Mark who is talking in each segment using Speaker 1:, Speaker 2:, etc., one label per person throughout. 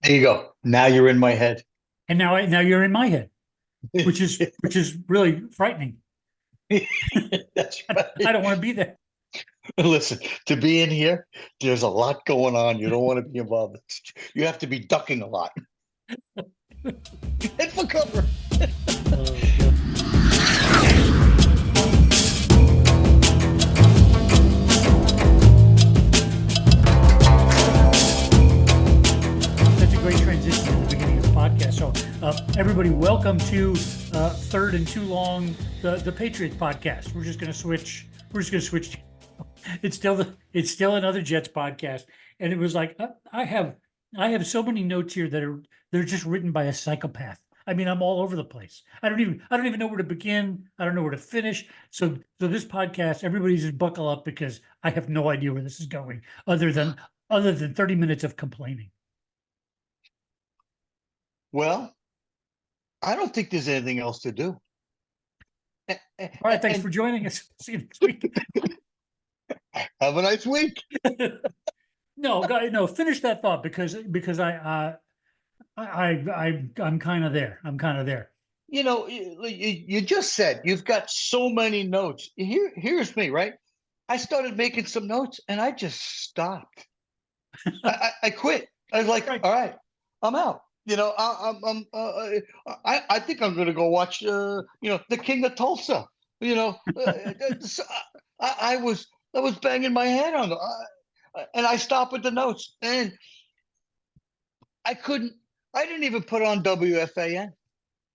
Speaker 1: There you go. Now you're in my head.
Speaker 2: And now you're in my head, which is really frightening.
Speaker 1: That's
Speaker 2: I
Speaker 1: right.
Speaker 2: don't want to be there.
Speaker 1: Listen, to be in here, there's a lot going on. You don't want to be involved. You have to be ducking a lot. Head for cover.
Speaker 2: Oh, God. That's a great transition at the beginning of the podcast. So, everybody, welcome to Third and Too Long, the Patriots podcast. We're just going to switch. We're just going to switch. It's still another Jets podcast, and it was like I have so many notes here that they're just written by a psychopath. I mean, I'm all over the place. I don't even know where to begin. I don't know where to finish. So this podcast, everybody just buckle up because I have no idea where this is going, other than 30 minutes of complaining.
Speaker 1: Well, I don't think there's anything else to do.
Speaker 2: All right, thanks
Speaker 1: And
Speaker 2: for joining us. See you next week.
Speaker 1: have a nice week.
Speaker 2: No, finish that thought because I'm kind of there. I'm kind of there.
Speaker 1: You just said you've got so many notes. Here's me, right? I started making some notes and I just stopped. I quit. I was like,
Speaker 2: Right.
Speaker 1: all right, I'm out. I think I'm going to go watch, The King of Tulsa. You know, so I was banging my head on and I stopped with the notes, and I couldn't. I didn't even put on WFAN,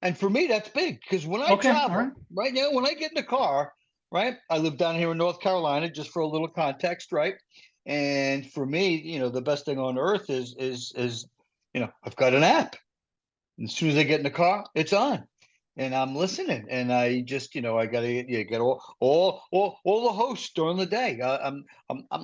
Speaker 1: and for me that's big because when I
Speaker 2: Okay. All
Speaker 1: travel,
Speaker 2: right.
Speaker 1: right now, when I get in the car, right, I live down here in North Carolina, just for a little context, right, and for me, the best thing on earth is I've got an app. And as soon as I get in the car, it's on, and I'm listening. And I just, I gotta get all the hosts during the day. I'm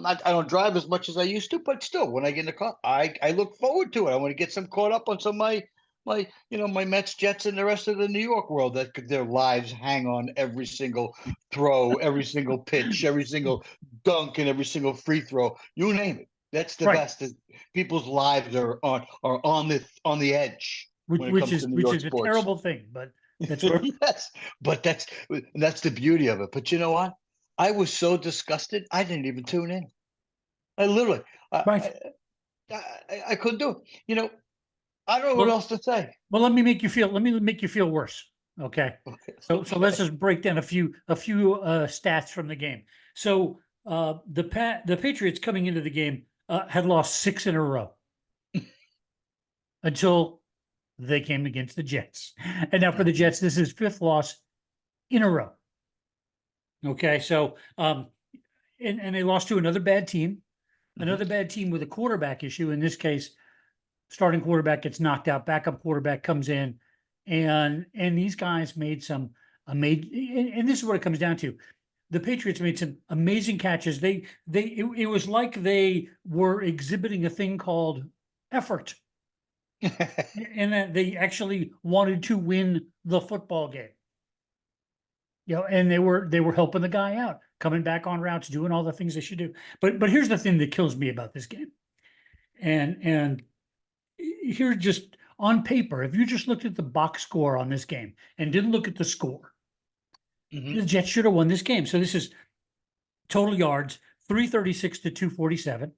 Speaker 1: not. I don't drive as much as I used to, but still, when I get in the car, I look forward to it. I want to get some caught up on some of my Mets, Jets, and the rest of the New York world, that their lives hang on every single throw, every single pitch, every single dunk, and every single free throw. You name it. That's the
Speaker 2: Right.
Speaker 1: best. People's lives are on the edge
Speaker 2: which
Speaker 1: when it
Speaker 2: which
Speaker 1: comes to
Speaker 2: is
Speaker 1: New
Speaker 2: which
Speaker 1: York
Speaker 2: is a
Speaker 1: sports.
Speaker 2: terrible thing, but that's where.
Speaker 1: Yes, but that's the beauty of it. But you know what? I was so disgusted, I didn't even tune in. I literally, I,
Speaker 2: Right.
Speaker 1: I couldn't do it. I don't know what
Speaker 2: Well,
Speaker 1: else to say.
Speaker 2: let me make you feel worse. Okay. So let's
Speaker 1: Okay.
Speaker 2: just break down a few stats from the game. So the Patriots coming into the game had lost six in a row until they came against the Jets. And now for the
Speaker 1: Mhm.
Speaker 2: Jets, this is fifth loss in a row. Okay. So, and they lost to
Speaker 1: Mhm.
Speaker 2: another bad team with a quarterback issue. In this case, starting quarterback gets knocked out, backup quarterback comes in, and these guys made, and this is what it comes down to. The Patriots made some amazing catches. It was like they were exhibiting a thing called effort, and that they actually wanted to win the football game. And they were helping the guy out, coming back on routes, doing all the things they should do. But here's the thing that kills me about this game. And here, just on paper, if you just looked at the box score on this game and didn't look at the score,
Speaker 1: Mhm.
Speaker 2: the Jets should have won this game. So this is total yards 336 to 247,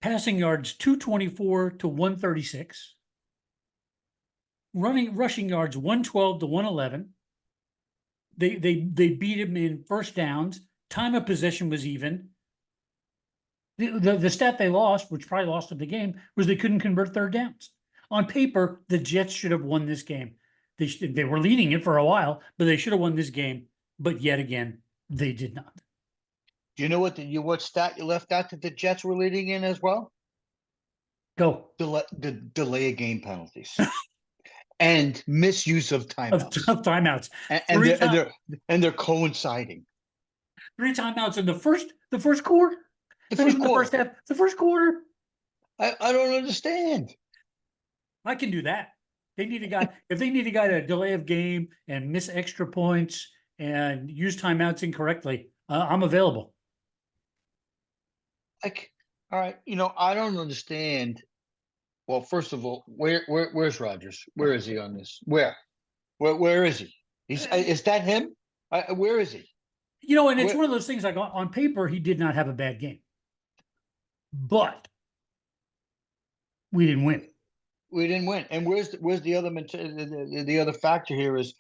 Speaker 2: passing yards 224 to 136, rushing yards 112 to 111. They beat him in first downs. Time of possession was even. The stat they lost, which probably lost them the game, was they couldn't convert third downs. On paper, the Jets should have won this game. They were leading it for a while, but they should have won this game. But yet again, they did not.
Speaker 1: Do you know what stat you left out that the Jets were leading in as well?
Speaker 2: Go
Speaker 1: The delay of game penalties and misuse of
Speaker 2: of,
Speaker 1: timeouts,
Speaker 2: of timeouts.
Speaker 1: and
Speaker 2: Three
Speaker 1: they're and
Speaker 2: time
Speaker 1: they're and they're coinciding.
Speaker 2: three timeouts in the first quarter.
Speaker 1: The
Speaker 2: Not
Speaker 1: first
Speaker 2: even the first
Speaker 1: quarter,
Speaker 2: half. The first quarter.
Speaker 1: I don't understand.
Speaker 2: I can do that. They need a guy. If they need a guy to delay of game and miss extra points and use timeouts incorrectly, I'm available.
Speaker 1: Like, All right. I don't understand. Well, first of all, where's Rogers? Where is he on this? Where is he? Is that him? Where is he?
Speaker 2: And it's
Speaker 1: Where
Speaker 2: one of those things like on paper, he did not have a bad game, but we didn't win.
Speaker 1: we didn't win. And where's the other the other factor here is,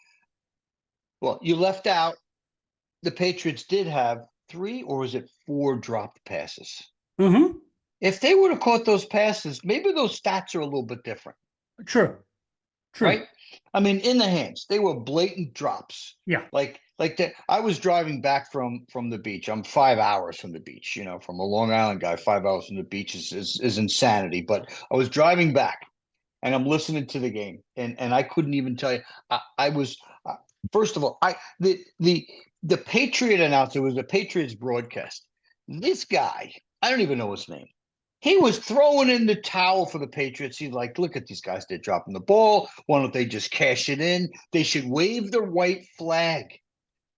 Speaker 1: well, you left out the Patriots did have 3 or was it 4 dropped passes.
Speaker 2: Mm-hmm.
Speaker 1: If they would have caught those passes, maybe those stats are a little bit different,
Speaker 2: True. True.
Speaker 1: right? I mean, in the hands, they were blatant drops.
Speaker 2: Yeah.
Speaker 1: Like that. I was driving back from the beach. I'm 5 hours from the beach. From a Long Island guy, 5 hours from the beach is insanity. But I was driving back, and I'm listening to the game, and I couldn't even tell you. I was first of all, the Patriot announcer was the Patriots broadcast. This guy, I don't even know his name. He was throwing in the towel for the Patriots. He's like, look at these guys. They're dropping the ball. Why don't they just cash it in? They should wave the white flag.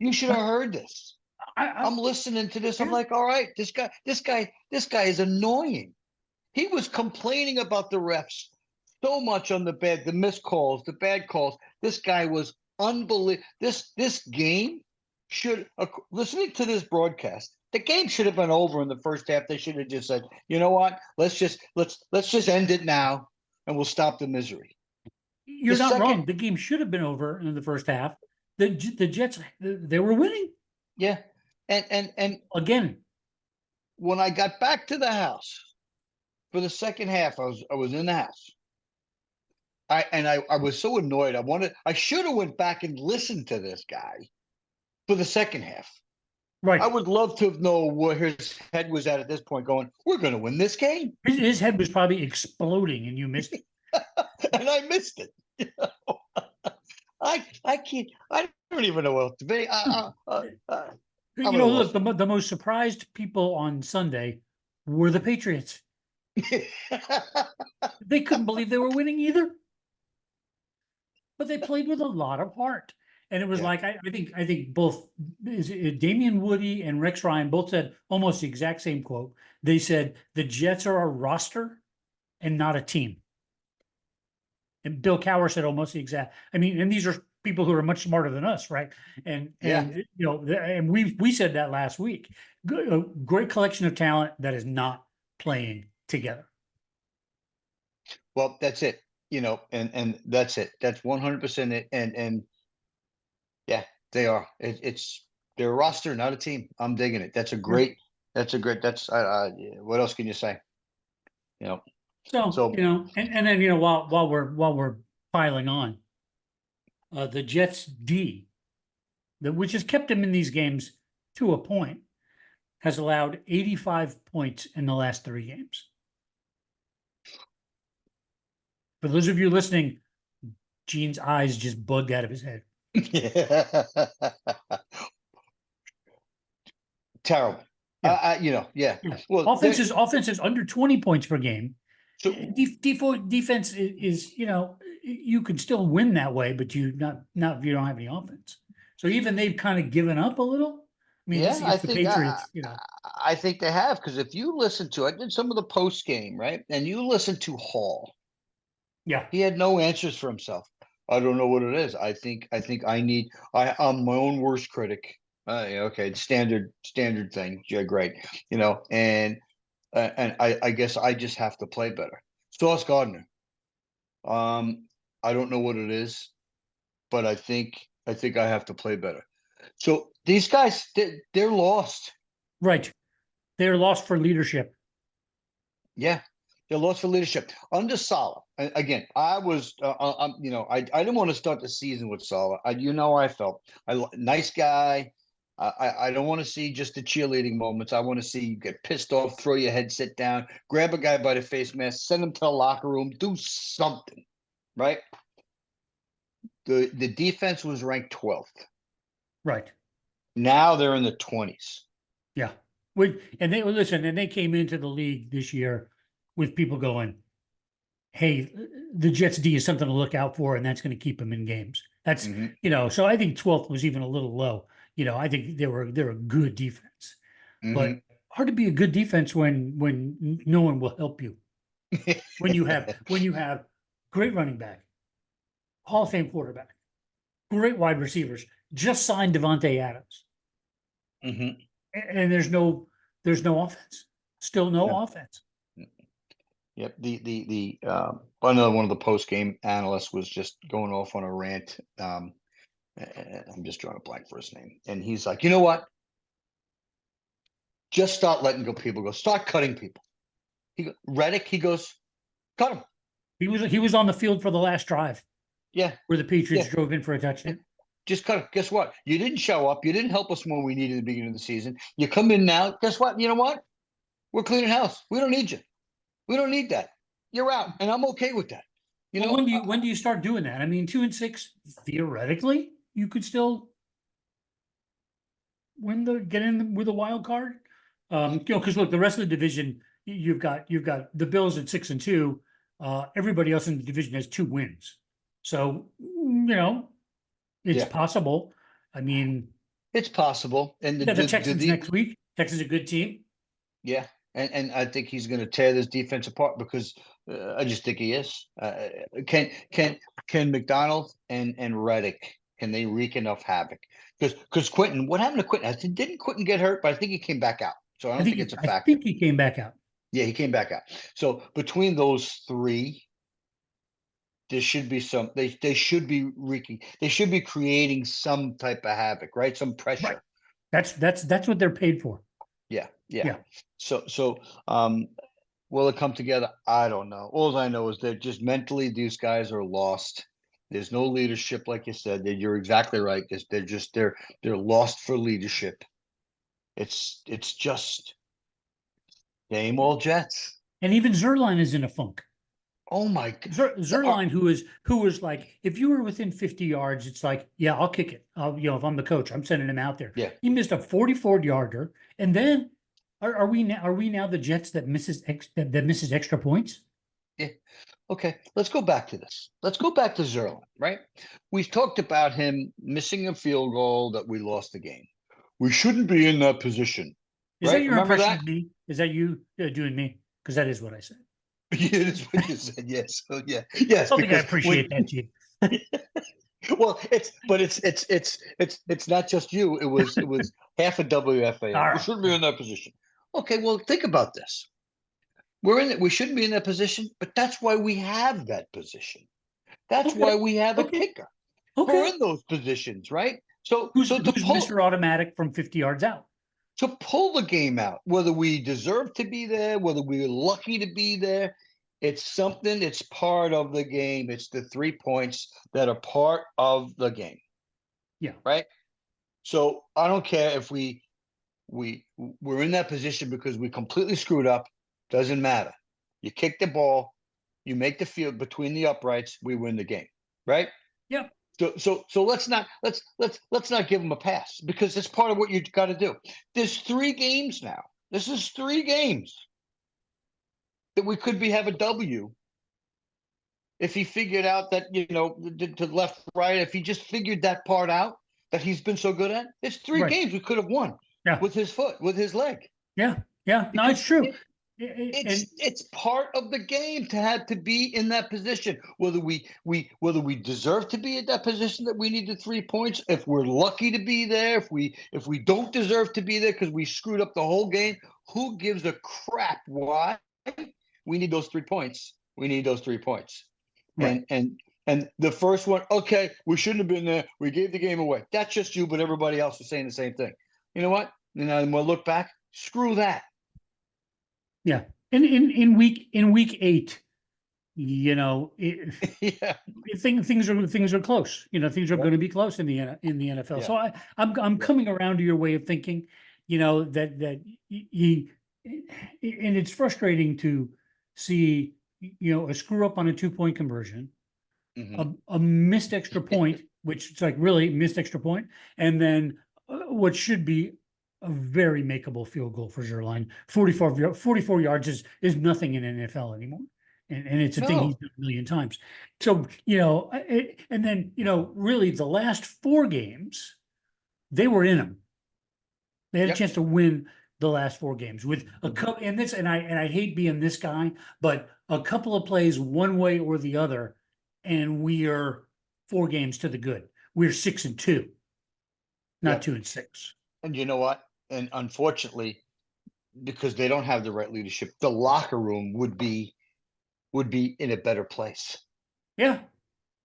Speaker 1: You should have heard this.
Speaker 2: I
Speaker 1: I'm listening to this. I'm
Speaker 2: yeah.
Speaker 1: like, all right, this guy is annoying. He was complaining about the refs so much on the missed calls, the bad calls. This guy was unbelievable. This game should, listening to this broadcast, the game should have been over in the first half. They should have just said, you know what? Let's just end it now, and we'll stop the misery. The
Speaker 2: You're not
Speaker 1: second,
Speaker 2: wrong. The game should have been over in the first half. The Jets, they were winning
Speaker 1: yeah, and
Speaker 2: again.
Speaker 1: when I got back to the house for the second half, I was in the house. I was so annoyed. I should have went back and listened to this guy for the second half. I
Speaker 2: Right.
Speaker 1: would love to know where his head was at this point, going, we're going to win this game.
Speaker 2: His head was probably exploding, and you missed it.
Speaker 1: And I missed it. I can't. I don't even know what to be. I'm at a loss.
Speaker 2: Look, the most surprised people on Sunday were the Patriots. They couldn't believe they were winning either, but they played with a lot of heart. And it was
Speaker 1: Yeah.
Speaker 2: like I think both Damian Woody and Rex Ryan both said almost the exact same quote. They said the Jets are a roster and not a team. And Bill Cowher said almost the exact. I mean, and these are people who are much smarter than us, right? And and we said that last week. A great collection of talent that is not playing together.
Speaker 1: Well, that's it. And that's it. That's 100% it. And yeah, they are. They're a roster, not a team. I'm digging it. That's a great. That's what else can you say?
Speaker 2: So
Speaker 1: So
Speaker 2: and then while we're piling on, the Jets D, which has kept them in these games to a point, has allowed 85 points in the last 3 games. For those of you listening, Gene's eyes just bugged out of his head.
Speaker 1: Terrible. Yeah. Well,
Speaker 2: offense is under 20 points per game.
Speaker 1: So
Speaker 2: defense is you can still win that way, but you not if you don't have any offense. So even they've kind of given up a little. I mean,
Speaker 1: yeah,
Speaker 2: it's the Patriots.
Speaker 1: I think they have, because if you listen to, I did some of the post game, right, and you listen to Hall,
Speaker 2: Yeah,
Speaker 1: he had no answers for himself. I don't know what it is. I'm my own worst critic. Okay, standard thing. Yeah, great. And I guess I just have to play better. Sauce Gardner. I don't know what it is, but I think I have to play better. So these guys, they're lost.
Speaker 2: right. They're lost for leadership.
Speaker 1: Yeah, they're lost for leadership under Saleh. Again, I was, I didn't want to start the season with Saleh. I felt nice guy. I don't want to see just the cheerleading moments. I want to see you get pissed off, throw your head, sit down, grab a guy by the face mask, send him to the locker room, do something, right? The defense was ranked 12th.
Speaker 2: Right.
Speaker 1: Now they're in the 20s.
Speaker 2: Yeah. And they came into the league this year with people going, hey, the Jets D is something to look out for, and that's going to keep them in games. That's so I think 12th was even a little low. I think they're a good defense. But hard to be a good defense when no one will help you. When you have great running back, Hall of Fame quarterback, great wide receivers, just signed Devontae Adams,
Speaker 1: Mhm.
Speaker 2: and there's no offense. Still no
Speaker 1: Yeah.
Speaker 2: offense.
Speaker 1: Yep. Another one of the post game analysts was just going off on a rant. I'm just drawing a blank for his name, and he's like, you know what? Just start letting people go. Start cutting people. Reddick, he goes, cut him.
Speaker 2: He was on the field for the last drive
Speaker 1: Yeah,
Speaker 2: where the Patriots
Speaker 1: yeah.
Speaker 2: drove in for a touchdown.
Speaker 1: Just cut him. Guess what? You didn't show up. You didn't help us when we needed at the beginning of the season. You come in now. Guess what? You know what? We're cleaning house. We don't need you. We don't need that. You're out, and I'm okay with that. You
Speaker 2: Well,
Speaker 1: know,
Speaker 2: when do you start doing that? I mean, 2-6, theoretically, you could still get in with a wild card. Because look, the rest of the division, you've got the Bills at 6-2. Everybody else in the division has 2 wins. So, it's
Speaker 1: Yeah.
Speaker 2: possible. I mean,
Speaker 1: it's possible. And
Speaker 2: the Texans next week. Texans a good team.
Speaker 1: Yeah, and I think he's going to tear this defense apart because I just think he is. Can McDonald and Reddick, can they wreak enough havoc? Because Quentin, what happened to Quentin? Didn't Quentin get hurt? But I think he came back out, so I don't think it's a
Speaker 2: I
Speaker 1: factor.
Speaker 2: think he came back out.
Speaker 1: Yeah, he came back out. So between those three, there should be some. They should be wreaking. They should be creating some type of havoc, right? Some pressure.
Speaker 2: Right. That's what they're paid for.
Speaker 1: Yeah. So will it come together? I don't know. All I know is that just mentally, these guys are lost. There's no leadership, like you said. You're exactly right. They're lost for leadership. It's just same old Jets.
Speaker 2: And even Zerline is in a funk.
Speaker 1: Oh my God.
Speaker 2: Zerline, who was like, if you were within 50 yards, it's like, yeah, I'll kick it. If I'm the coach, I'm sending him out there.
Speaker 1: Yeah.
Speaker 2: He missed a 44-yarder, and then are we now the Jets that misses extra points?
Speaker 1: Yeah. Okay, let's go back to this. Let's go back to Zerline, right? We've talked about him missing a field goal that we lost the game. We shouldn't be in that position.
Speaker 2: Is
Speaker 1: right?
Speaker 2: that your
Speaker 1: Remember
Speaker 2: impression
Speaker 1: that?
Speaker 2: of me? Is that you doing me? Because that is what I said.
Speaker 1: Yeah, it is what you said. Yes. So yeah. Yes.
Speaker 2: I don't think I appreciate that, Chief.
Speaker 1: Well, it's not just you. It was half a WFA.
Speaker 2: All
Speaker 1: We
Speaker 2: right.
Speaker 1: shouldn't be in that position. Okay, well, think about this. We're in it. We shouldn't be in that position, but that's why we have that position. That's
Speaker 2: Okay.
Speaker 1: why we have a
Speaker 2: Okay.
Speaker 1: kicker. We're
Speaker 2: Okay.
Speaker 1: in those positions, right? So
Speaker 2: Who's
Speaker 1: to pull
Speaker 2: Mr. Automatic from 50 yards out?
Speaker 1: the game out, whether we deserve to be there, whether we're lucky to be there, it's something. It's part of the game. It's the 3 points that are part of the game.
Speaker 2: Yeah.
Speaker 1: Right. So I don't care if we're in that position because we completely screwed up. Doesn't matter. You kick the ball, you make the field between the uprights, we win the game. Right.
Speaker 2: Yep.
Speaker 1: So let's not give them a pass because it's part of what you got to do. There's 3 games now. This is 3 games that we could have a W if he figured out that to left, right. If he just figured that part out that he's been so good at, it's 3
Speaker 2: Right.
Speaker 1: games we could have won.
Speaker 2: Yeah.
Speaker 1: With his foot, with his leg.
Speaker 2: Yeah. No, it's true.
Speaker 1: It's part of the game to have to be in that position. Whether we deserve to be at that position that we need the 3 points, if we're lucky to be there, if we don't deserve to be there because we screwed up the whole game, who gives a crap? Why? We need those 3 points. We need those 3 points.
Speaker 2: Right.
Speaker 1: And the first one, okay, we shouldn't have been there. We gave the game away. That's just you, but everybody else is saying the same thing. You know what? And we'll look back. Screw that.
Speaker 2: Yeah. In week 8,
Speaker 1: Yeah.
Speaker 2: things are close. Things are going to be close in the NFL.
Speaker 1: Yeah.
Speaker 2: So I'm coming around to your way of thinking. That he and it's frustrating to see a screw up on a 2-point conversion, a missed extra point, which it's like really missed extra point, and then what should be a very makeable field goal for Zerline. 44 yards is nothing in NFL anymore. And it's a thing he's done a million times. So, and then, really the last 4 games, they were in them. They had a chance to win the last 4 games with a couple, and I hate being this guy, but a couple of plays one way or the other, and we are 4 games to the good. We're 6-2, not
Speaker 1: Yeah.
Speaker 2: 2-6.
Speaker 1: And you know what? And unfortunately, because they don't have the right leadership, the locker room would be in a better place.
Speaker 2: Yeah, I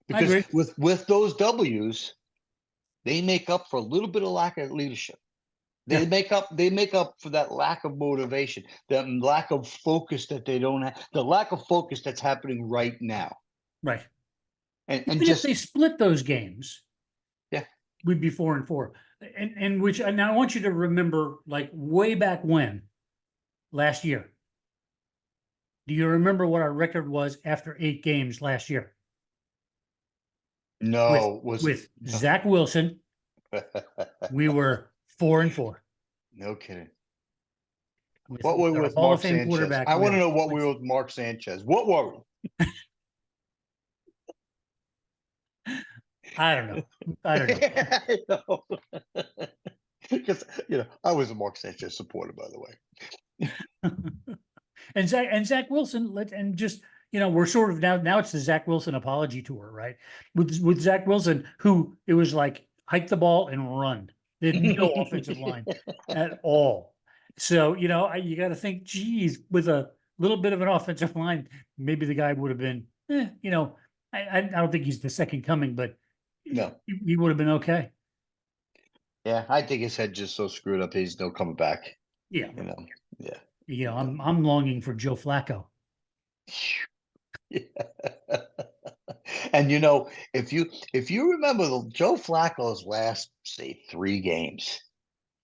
Speaker 1: Because
Speaker 2: agree.
Speaker 1: with those W's, they make up for a little bit of lack of leadership. They
Speaker 2: Yeah.
Speaker 1: make up for that lack of motivation, that lack of focus that they don't have, the lack of focus that's happening right now.
Speaker 2: Right.
Speaker 1: And
Speaker 2: Even if
Speaker 1: just
Speaker 2: they split those games,
Speaker 1: yeah,
Speaker 2: we'd be 4-4. And which, and now I want you to remember, like way back when, last year. Do you remember what our record was after 8 games last year? With
Speaker 1: no was
Speaker 2: with Zach Wilson, we were 4-4.
Speaker 1: no kidding. What were
Speaker 2: With
Speaker 1: we
Speaker 2: our
Speaker 1: with
Speaker 2: Hall of
Speaker 1: Mark
Speaker 2: Fame
Speaker 1: Sanchez?
Speaker 2: quarterback.
Speaker 1: I
Speaker 2: We
Speaker 1: want to
Speaker 2: are
Speaker 1: know what we
Speaker 2: 4-4.
Speaker 1: were with Mark Sanchez. What were we?
Speaker 2: I don't know. I don't know.
Speaker 1: I know. Because I was a Mark Sanchez supporter, by the way.
Speaker 2: And Zach Wilson, and just we're sort of now it's the Zach Wilson apology tour, right? With Zach Wilson, who it was like hike the ball and run. They had no offensive line at all. So you got to think, geez, with a little bit of an offensive line, maybe the guy would have been, I don't think he's the second coming, but
Speaker 1: No.
Speaker 2: he would have been okay.
Speaker 1: Yeah, I think his head just so screwed up. He's no coming back.
Speaker 2: Yeah.
Speaker 1: Yeah.
Speaker 2: I'm longing for Joe Flacco.
Speaker 1: And if you remember Joe Flacco's last, say, 3 games,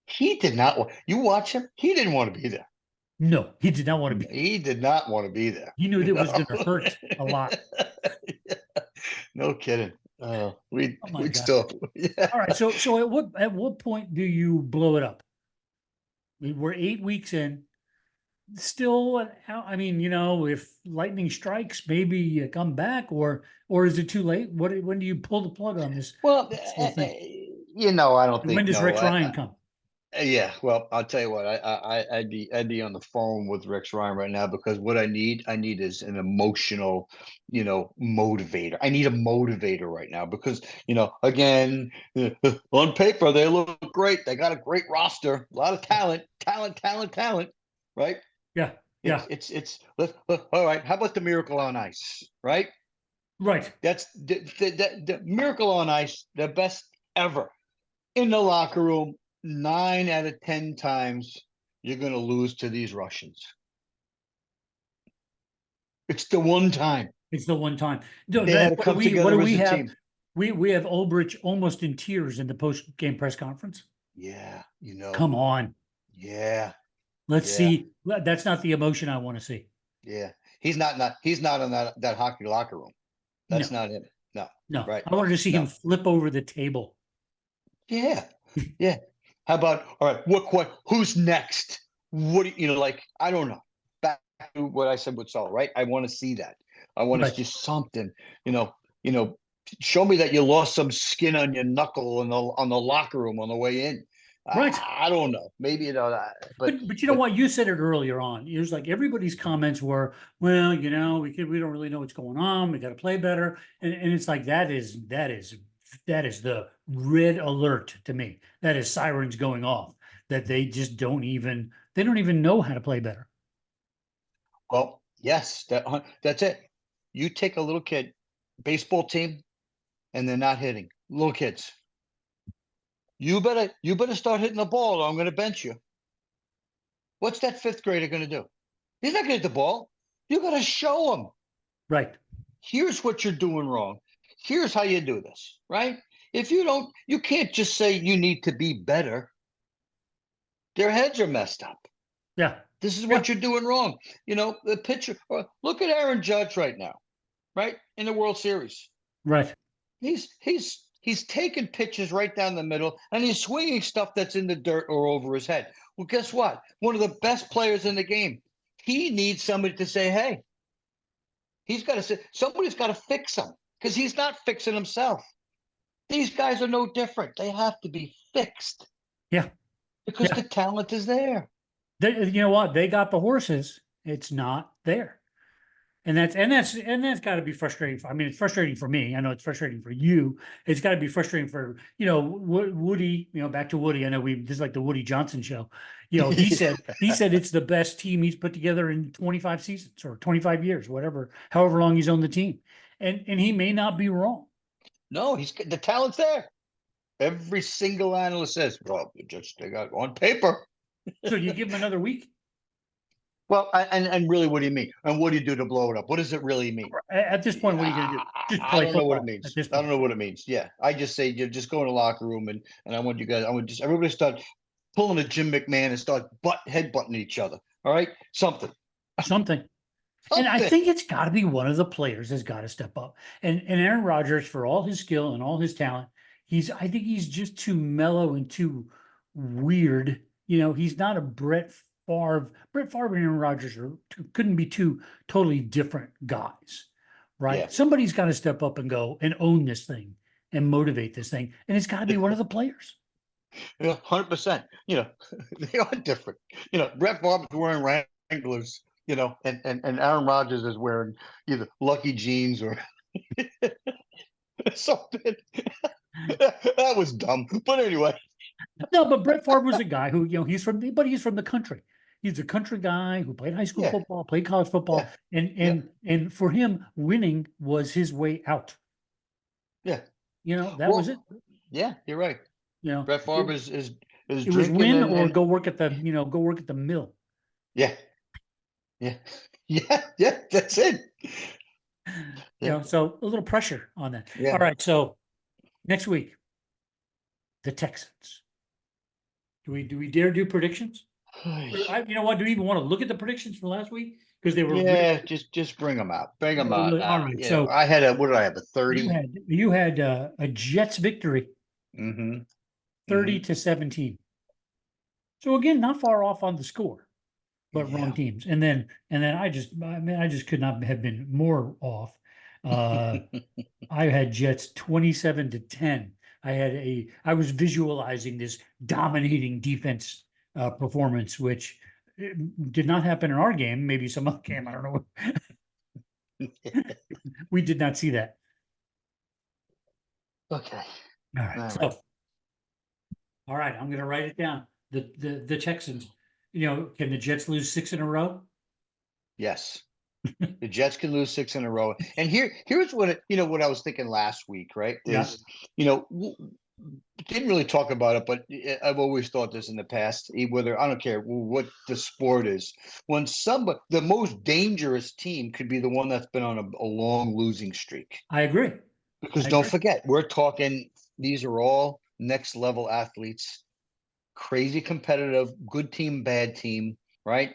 Speaker 1: he did not want you watch him, he didn't want to be there.
Speaker 2: No, he did not want to be.
Speaker 1: He did not want to be there.
Speaker 2: He knew that was going to hurt a lot.
Speaker 1: No kidding. We'd
Speaker 2: Oh my
Speaker 1: we'd
Speaker 2: God.
Speaker 1: still yeah.
Speaker 2: All right. So at what point do you blow it up? We're 8 weeks in. Still, I mean, if lightning strikes, maybe you come back, or is it too late? When do you pull the plug on
Speaker 1: Well,
Speaker 2: this whole thing?
Speaker 1: I don't
Speaker 2: And when
Speaker 1: think
Speaker 2: does Rex Ryan come?
Speaker 1: yeah, well, I'll tell you what, I'd be on the phone with Rex Ryan right now, because what I need is an emotional, motivator. I need a motivator right now because, again, on paper they look great. They got a great roster, a lot of talent, right?
Speaker 2: Yeah, yeah,
Speaker 1: All right. How about the Miracle on Ice, right?
Speaker 2: right.
Speaker 1: That's the Miracle on Ice, the best ever in the locker room. 9 out of 10 times you're going to lose to these Russians. It's the one time
Speaker 2: It's the one time. No,
Speaker 1: they had to
Speaker 2: what do
Speaker 1: come
Speaker 2: we
Speaker 1: together as
Speaker 2: we
Speaker 1: a
Speaker 2: have?
Speaker 1: team.
Speaker 2: We have Ulbrich almost in tears in the post game press conference.
Speaker 1: Yeah,
Speaker 2: Come on,
Speaker 1: yeah,
Speaker 2: let's
Speaker 1: yeah,
Speaker 2: see. That's not the emotion I want to see.
Speaker 1: yeah. He's not in that hockey locker room. That's
Speaker 2: No,
Speaker 1: not him. No,
Speaker 2: no.
Speaker 1: right.
Speaker 2: I wanted to see him
Speaker 1: No.
Speaker 2: flip over the table.
Speaker 1: Yeah, yeah. How about, all right, who's next? What do like, I don't know. Back to what I said with Saul, right? I want to see that. I want to
Speaker 2: Right.
Speaker 1: see something, show me that you lost some skin on your knuckle on the locker room on the way in.
Speaker 2: Right.
Speaker 1: I don't know. Maybe
Speaker 2: But you know what? You said it earlier on. It was like everybody's comments were, well, we don't really know what's going on. We got to play better. And it's like that is the red alert to me. That is sirens going off. That they just don't even know how to play better.
Speaker 1: well, yes, that's it. You take a little kid, baseball team, and they're not hitting. Little kids. You better start hitting the ball, or I'm going to bench you. What's that 5th grader going to do? He's not going to hit the ball. You got to show him.
Speaker 2: Right.
Speaker 1: Here's what you're doing wrong. Here's how you do this, right? If you don't, you can't just say you need to be better. Their heads are messed up.
Speaker 2: Yeah.
Speaker 1: This is what you're doing wrong. The pitcher. Look at Aaron Judge right now, right, in the World Series.
Speaker 2: Right.
Speaker 1: He's taking pitches right down the middle, and he's swinging stuff that's in the dirt or over his head. Well, guess what? One of the best players in the game. He needs somebody to say, "Hey." He's got to say, somebody's got to fix him, because he's not fixing himself. These guys are no different. They have to be fixed.
Speaker 2: Yeah.
Speaker 1: Because the talent is there.
Speaker 2: You know what? They got the horses. It's not there. And that's got to be frustrating. I mean, it's frustrating for me. I know it's frustrating for you. It's got to be frustrating for, Woody, back to Woody. I know this is like the Woody Johnson show. He said it's the best team he's put together in 25 seasons or 25 years, whatever, however long he's on the team. And he may not be wrong.
Speaker 1: No, the talent's there. Every single analyst says, well, they got on paper.
Speaker 2: So you give him another week?
Speaker 1: Well, and really, what do you mean? And what do you do to blow it up? What does it really mean?
Speaker 2: At this point, what are you going to do? Just play
Speaker 1: I don't know what it
Speaker 2: football
Speaker 1: means.
Speaker 2: at this
Speaker 1: I
Speaker 2: point.
Speaker 1: don't know what it means. Yeah, I just say you just go in the locker room and I want you guys. I want just everybody start pulling a Jim McMahon and start headbutting each other. All right, something.
Speaker 2: And I think it's got to be one of the players has got to step up. And Aaron Rodgers, for all his skill and all his talent, I think he's just too mellow and too weird. He's not a Brett Favre. Brett Favre and Aaron Rodgers couldn't be two totally different guys, right?
Speaker 1: Yeah.
Speaker 2: Somebody's got to step up and go and own this thing and motivate this thing. And it's got to be one of the players.
Speaker 1: 100%. They are different. Brett Favre's wearing Wranglers. And Aaron Rodgers is wearing either Lucky Jeans or something. That was dumb. But anyway.
Speaker 2: No, but Brett Favre was a guy who, he's from the country. He's a country guy who played high school football, played college football, and for him, winning was his way out.
Speaker 1: Yeah.
Speaker 2: That was it.
Speaker 1: Yeah, you're right. Brett Favre is
Speaker 2: it was win or go work at the mill.
Speaker 1: Yeah. Yeah. Yeah, that's it.
Speaker 2: So a little pressure on that.
Speaker 1: Yeah.
Speaker 2: All right. So next week, the Texans. Do we dare do predictions? You know what? Do we even want to look at the predictions from last week? Because they were
Speaker 1: just bring them out. Bring them out.
Speaker 2: All right.
Speaker 1: So I had what did I have? A 30?
Speaker 2: You had a Jets victory. 30 to 17. So again, not far off on the score, but wrong teams. And then I just could not have been more off. I had Jets 27 to 10. I was visualizing this dominating defense performance, which did not happen in our game. Maybe some other game. I don't know. We did not see that.
Speaker 1: Okay.
Speaker 2: All right. All right. I'm going to write it down. The Texans. Can the Jets lose 6 in a row?
Speaker 1: Yes. The Jets can lose 6 in a row. And here's what what I was thinking last week, right? Is didn't really talk about it, but I've always thought this in the past. Whether I don't care what the sport is, when the most dangerous team could be the one that's been on a long losing streak.
Speaker 2: I agree.
Speaker 1: Because don't forget, we're talking. These are all next level athletes, crazy competitive, good team, bad team, right?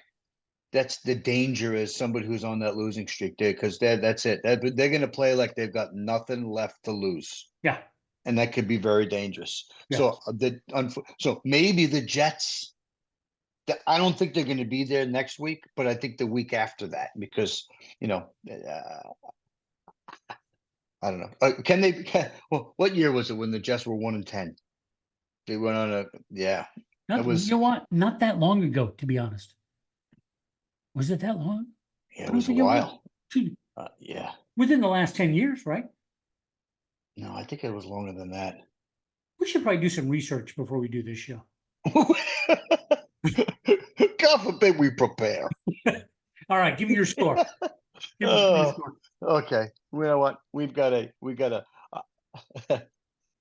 Speaker 1: That's the danger is somebody who's on that losing streak there, because that's it. They're going to play like they've got nothing left to lose.
Speaker 2: Yeah.
Speaker 1: And that could be very dangerous. Yeah. So maybe the Jets, I don't think they're going to be there next week, but I think the week after that, because, I don't know. What year was it when the Jets were 1-10? They went on
Speaker 2: you know what? Not that long ago, to be honest. Was it that long?
Speaker 1: Yeah, it was a while. Yeah.
Speaker 2: Within the last 10 years, right?
Speaker 1: No, I think it was longer than that.
Speaker 2: We should probably do some research before we do this show.
Speaker 1: God forbid we prepare.
Speaker 2: All right, give me your score. Give me your score.
Speaker 1: Okay. You know what? We got a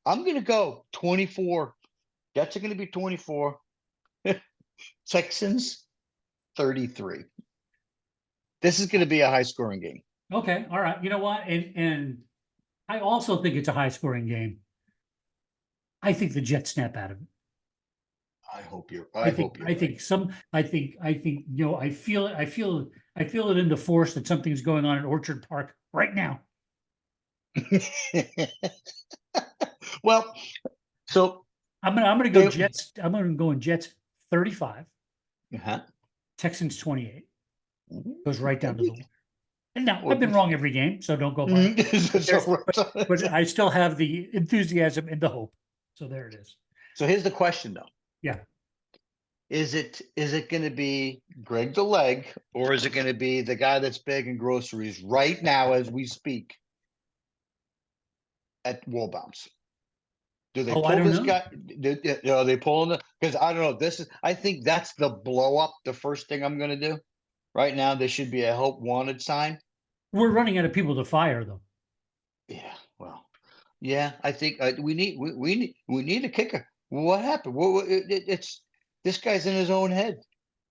Speaker 1: I'm going to go 24. Jets are going to be 24. Texans 33. This is going to be a high scoring game.
Speaker 2: Okay. All right. You know what? And I also think it's a high scoring game. I think the Jets snap out of it.
Speaker 1: I hope you're
Speaker 2: I think I feel it in the force that something's going on in Orchard Park right now.
Speaker 1: Well, so
Speaker 2: I'm gonna go Jets. I'm gonna go in Jets 35. Texans 28. Goes right down to the wire. And now I've been wrong every game, so don't go by. But I still have the enthusiasm and the hope. So there it is.
Speaker 1: So here's the question, though.
Speaker 2: Yeah.
Speaker 1: Is it going to be Greg the Leg, or is it going to be the guy that's bagging groceries right now as we speak at Wallbounce? Do they
Speaker 2: Oh, I
Speaker 1: pull
Speaker 2: don't
Speaker 1: this
Speaker 2: know.
Speaker 1: guy? Are they pulling the? Because I don't know. I think that's the blow up. The first thing I'm going to do right now. There should be a help wanted sign.
Speaker 2: We're running out of people to fire, though.
Speaker 1: Yeah. Well. Yeah. I think we need a kicker. What happened? It's this guy's in his own head.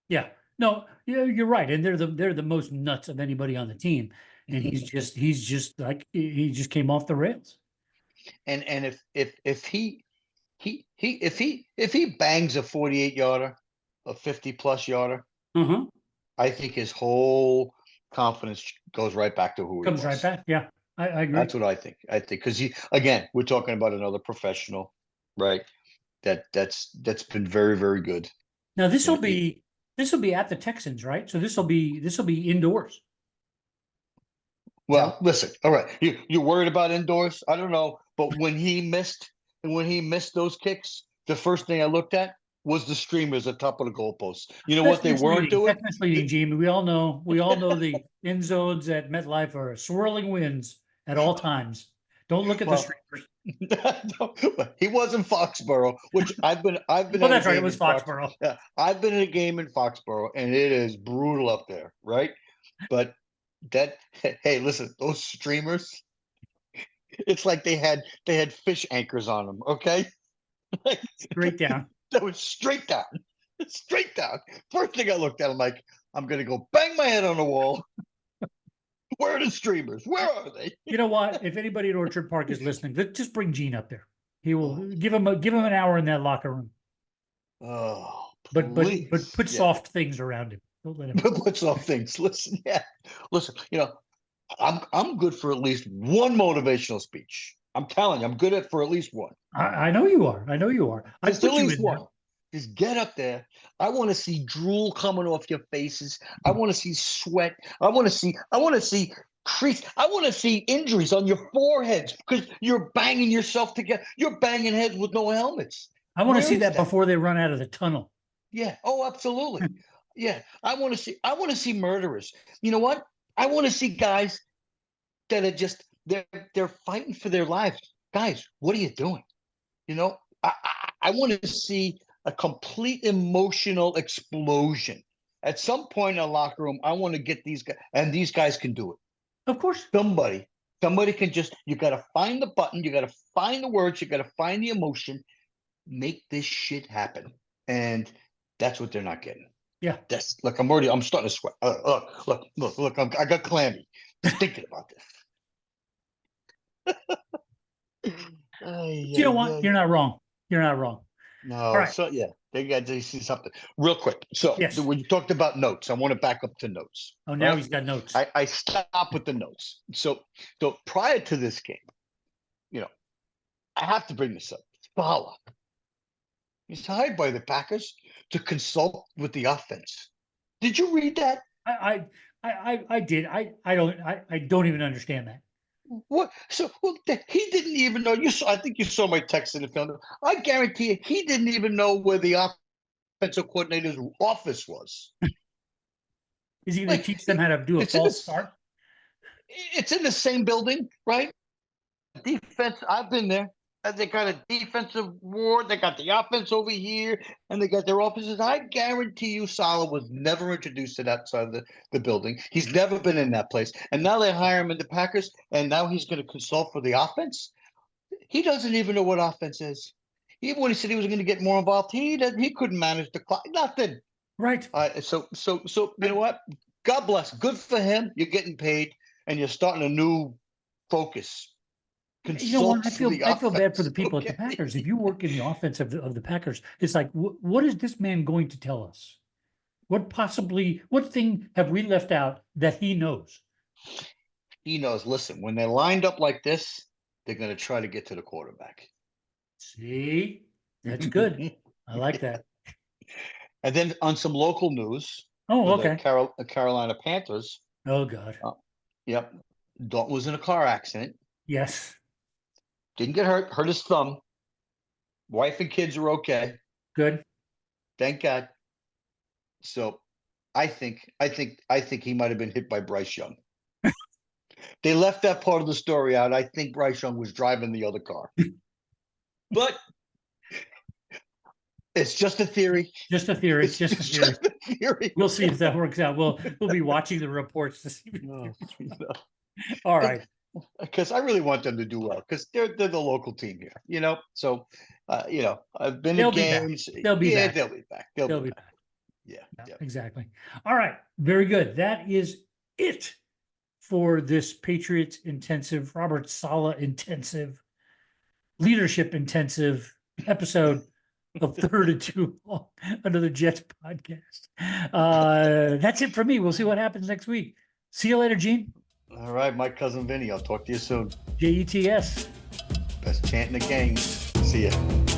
Speaker 2: Yeah. No, you're right. And they're the most nuts of anybody on the team. And he's just like he just came off the rails.
Speaker 1: And if he bangs a 48 yarder, a 50 plus yarder,
Speaker 2: Uh-huh.
Speaker 1: I think his whole confidence goes right back to who he
Speaker 2: Comes right
Speaker 1: was.
Speaker 2: back. Yeah. I agree.
Speaker 1: That's what I think. I think because we're talking about another professional, right? That's been very, very good.
Speaker 2: Now
Speaker 1: You know,
Speaker 2: this will be at the Texans, right? So this will be indoors. Is that
Speaker 1: well, listen, all right. You're worried about indoors? I don't know, but when he missed those kicks, the first thing I looked at was the streamers at top of the goalposts. You know what they weren't doing?
Speaker 2: That's misleading, Jamie. We all know the end zones at MetLife are swirling winds at all times. Don't look at the
Speaker 1: Well,
Speaker 2: streamers.
Speaker 1: no, he was in Foxborough, which I've been
Speaker 2: Oh,
Speaker 1: at a
Speaker 2: that's right. It
Speaker 1: game
Speaker 2: was
Speaker 1: in Fox.
Speaker 2: Foxborough.
Speaker 1: Yeah, I've been in a game in Foxborough, and it is brutal up there, right? But that hey, listen, those streamers, it's like they had fish anchors on them. Okay, like,
Speaker 2: Straight down.
Speaker 1: that was straight down, straight down. First thing I looked at, I'm like, I'm gonna go bang my head on the wall. Where are the streamers? Where are they?
Speaker 2: You know what? If anybody at Orchard Park is listening, just bring Gene up there. He will
Speaker 1: Oh,
Speaker 2: give him an hour in that locker room.
Speaker 1: oh,
Speaker 2: But
Speaker 1: please,
Speaker 2: put
Speaker 1: yeah.
Speaker 2: soft things around him. Don't let him.
Speaker 1: What's off things? Listen, yeah, listen. I'm good for at least one motivational speech. I'm telling you, I'm good at for at least one.
Speaker 2: I know you are. I know you are. I
Speaker 1: Just at
Speaker 2: put you
Speaker 1: least
Speaker 2: in there.
Speaker 1: one. Just get up there. I want to see drool coming off your faces. I want to see sweat. I want to see crease. I want to see injuries on your foreheads because you're banging yourself together. You're banging heads with no helmets.
Speaker 2: I want to
Speaker 1: Where
Speaker 2: see
Speaker 1: is
Speaker 2: that
Speaker 1: that?
Speaker 2: before they run out of the tunnel.
Speaker 1: Yeah. Oh, absolutely. Yeah. I want to see murderers. You know what? I want to see guys that are just they're fighting for their lives. Guys, what are you doing? You know, I want to see a complete emotional explosion. At some point in a locker room, I want to get these guys, and these guys can do it.
Speaker 2: Of course.
Speaker 1: Somebody can just, you got to find the button, you got to find the words, you got to find the emotion, make this shit happen. And that's what they're not getting.
Speaker 2: Yeah.
Speaker 1: That's look, I'm starting to sweat. Look, I got clammy just thinking about this.
Speaker 2: You know what? You're not wrong. You're not wrong. All
Speaker 1: No,
Speaker 2: right.
Speaker 1: so yeah, they got to see something real quick. So
Speaker 2: Yes.
Speaker 1: when you talked about notes, I want to back up to notes.
Speaker 2: Oh, now
Speaker 1: right?
Speaker 2: he's got notes.
Speaker 1: I stop with the notes. So prior to this game, I have to bring this up. Saleh, he's hired by the Packers to consult with the offense. Did you read that?
Speaker 2: I did. I don't even understand that.
Speaker 1: What? So he didn't even know. I think you saw my text in the film. I guarantee you, he didn't even know where the offensive coordinator's office was.
Speaker 2: Is he going to
Speaker 1: Like
Speaker 2: teach them how to do a
Speaker 1: it's in
Speaker 2: false
Speaker 1: this.
Speaker 2: start?
Speaker 1: It's in the same building, right? Defense. I've been there. They got a defensive ward. They got the offense over here, and they got their offices. I guarantee you, Saleh was never introduced to that side of the building. He's never been in that place. And now they hire him in the Packers, and now he's going to consult for the offense. He doesn't even know what offense is. Even when he said he was going to get more involved, he couldn't manage the clock. Nothing.
Speaker 2: Right.
Speaker 1: So you know what? God bless. Good for him. You're getting paid, and you're starting a new focus.
Speaker 2: You know what?
Speaker 1: Consult for the
Speaker 2: I feel bad for
Speaker 1: offense.
Speaker 2: the people at the
Speaker 1: Okay.
Speaker 2: Packers. If you work in the offense of the Packers, it's like, what is this man going to tell us? What thing have we left out that he knows?
Speaker 1: He knows. Listen, when they're lined up like this, they're going to try to get to the quarterback.
Speaker 2: See, that's good. I like that.
Speaker 1: And then on some local news,
Speaker 2: Oh,
Speaker 1: for the
Speaker 2: okay.
Speaker 1: Carolina Panthers.
Speaker 2: Oh, God.
Speaker 1: Yep, Dalton was in a car accident.
Speaker 2: Yes.
Speaker 1: Didn't get hurt. Hurt his thumb. Wife and kids are okay.
Speaker 2: Good.
Speaker 1: Thank God. So I think he might have been hit by Bryce Young. They left that part of the story out. I think Bryce Young was driving the other car. But it's just a theory.
Speaker 2: Just a theory.
Speaker 1: It's
Speaker 2: Just a theory.
Speaker 1: just a theory.
Speaker 2: We'll see if that works out. We'll be watching the reports to see.
Speaker 1: No,
Speaker 2: All right.
Speaker 1: because I really want them to do well because they're the local team here, you know. So, you know, I've been
Speaker 2: They'll
Speaker 1: to
Speaker 2: be back.
Speaker 1: games.
Speaker 2: They'll be
Speaker 1: yeah,
Speaker 2: back.
Speaker 1: they'll be back. They'll be back. Yeah, yeah.
Speaker 2: Exactly. All right. Very good. That is it for this Patriots intensive, Robert Saleh intensive, leadership intensive episode of Third and Too Long, another Jets podcast. That's it for me. We'll see what happens next week. See you later, Gene.
Speaker 1: All right, my cousin Vinny. I'll talk to you soon.
Speaker 2: JETS.
Speaker 1: Best chant in the game. See ya.